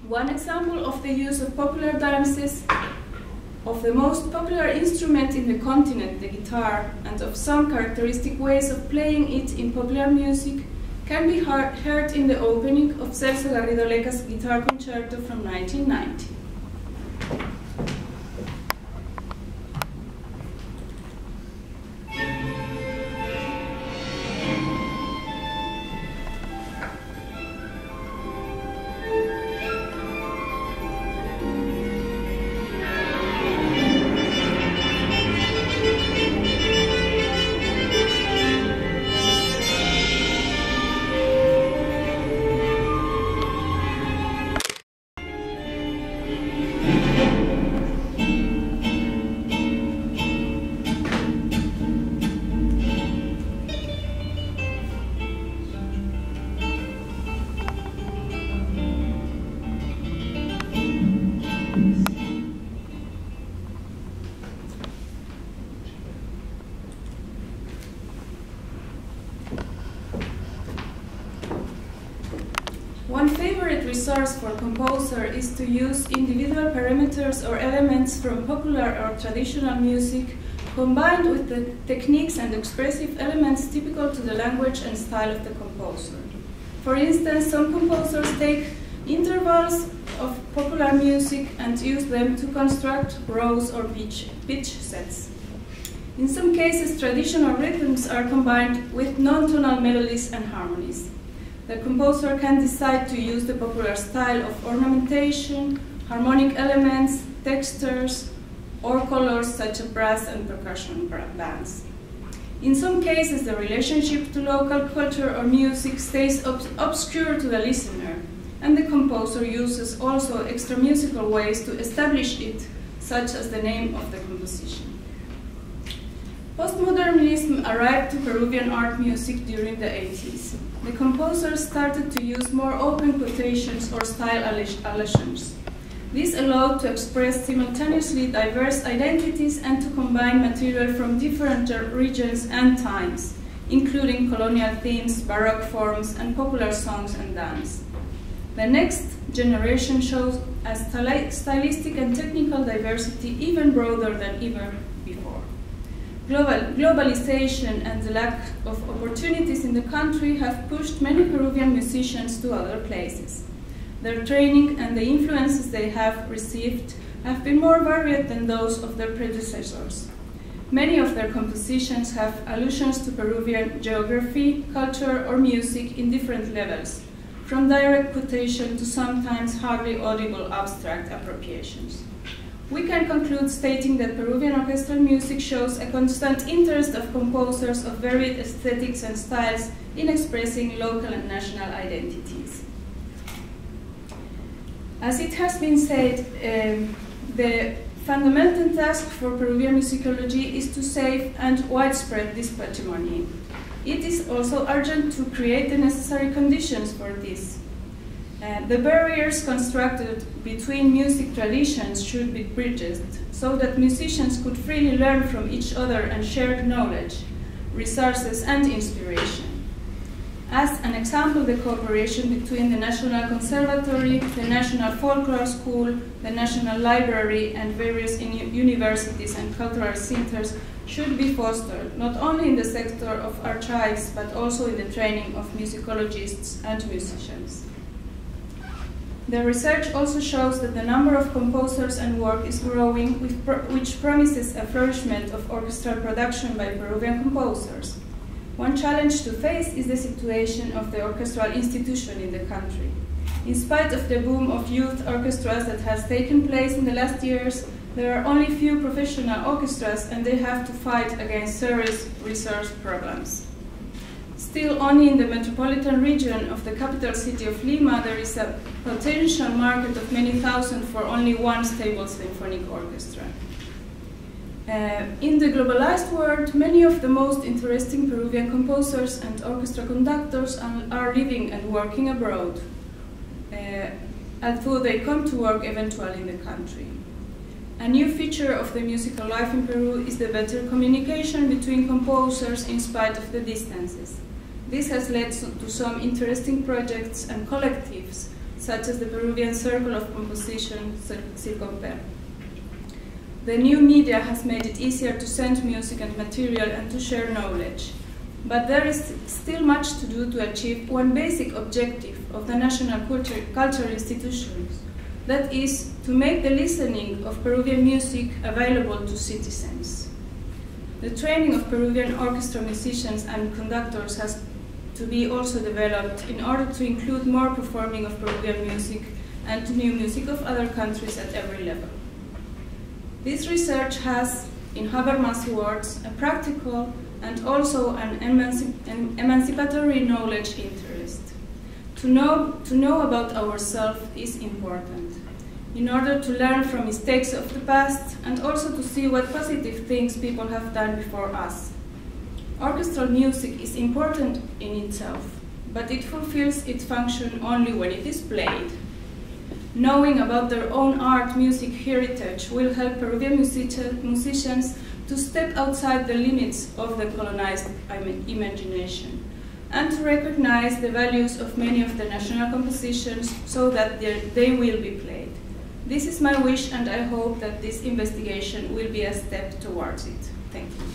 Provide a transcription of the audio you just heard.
One example of the use of popular dances, of the most popular instrument in the continent, the guitar, and of some characteristic ways of playing it in popular music can be heard in the opening of Celso Garrido Leca's Guitar Concerto from 1990. One favorite resource for composer is to use individual parameters or elements from popular or traditional music combined with the techniques and expressive elements typical to the language and style of the composer. For instance, some composers take intervals of popular music and use them to construct rows or pitch sets. In some cases, traditional rhythms are combined with non-tonal melodies and harmonies. The composer can decide to use the popular style of ornamentation, harmonic elements, textures, or colors such as brass and percussion bands. In some cases, the relationship to local culture or music stays obscure to the listener, and the composer uses also extra musical ways to establish it, such as the name of the composition. Postmodernism arrived to Peruvian art music during the 80s. The composers started to use more open quotations or style allusions. This allowed to express simultaneously diverse identities and to combine material from different regions and times, including colonial themes, Baroque forms, and popular songs and dance. The next generation shows a stylistic and technical diversity even broader than ever before. Globalization and the lack of opportunities in the country have pushed many Peruvian musicians to other places. Their training and the influences they have received have been more varied than those of their predecessors. Many of their compositions have allusions to Peruvian geography, culture, or music in different levels, from direct quotation to sometimes hardly audible abstract appropriations. We can conclude stating that Peruvian orchestral music shows a constant interest of composers of varied aesthetics and styles in expressing local and national identities. As it has been said, the fundamental task for Peruvian musicology is to save and widespread this patrimony. It is also urgent to create the necessary conditions for this. The barriers constructed between music traditions should be bridged so that musicians could freely learn from each other and share knowledge, resources, and inspiration. As an example, the cooperation between the National Conservatory, the National Folklore School, the National Library, and various universities and cultural centers should be fostered, not only in the sector of archives, but also in the training of musicologists and musicians. The research also shows that the number of composers and work is growing, which promises a flourishment of orchestral production by Peruvian composers. One challenge to face is the situation of the orchestral institution in the country. In spite of the boom of youth orchestras that has taken place in the last years, there are only few professional orchestras and they have to fight against serious resource problems. Still, only in the metropolitan region of the capital city of Lima, there is a potential market of many thousand for only one stable symphonic orchestra. In the globalized world, many of the most interesting Peruvian composers and orchestra conductors are living and working abroad, although they come to work eventually in the country. A new feature of the musical life in Peru is the better communication between composers in spite of the distances. This has led to some interesting projects and collectives, such as the Peruvian Circle of Composition, CIRCOMPER. The new media has made it easier to send music and material and to share knowledge. But there is still much to do to achieve one basic objective of the national cultural institutions, that is, to make the listening of Peruvian music available to citizens. The training of Peruvian orchestra musicians and conductors has to be also developed in order to include more performing of Peruvian music and new music of other countries at every level. This research has, in Habermas words, a practical and also an emancipatory knowledge interest. To know about ourselves is important, in order to learn from mistakes of the past and also to see what positive things people have done before us. Orchestral music is important in itself, but it fulfills its function only when it is played. Knowing about their own art music heritage will help Peruvian musicians to step outside the limits of the colonized imagination and to recognize the values of many of the national compositions so that they will be played. This is my wish, and I hope that this investigation will be a step towards it. Thank you.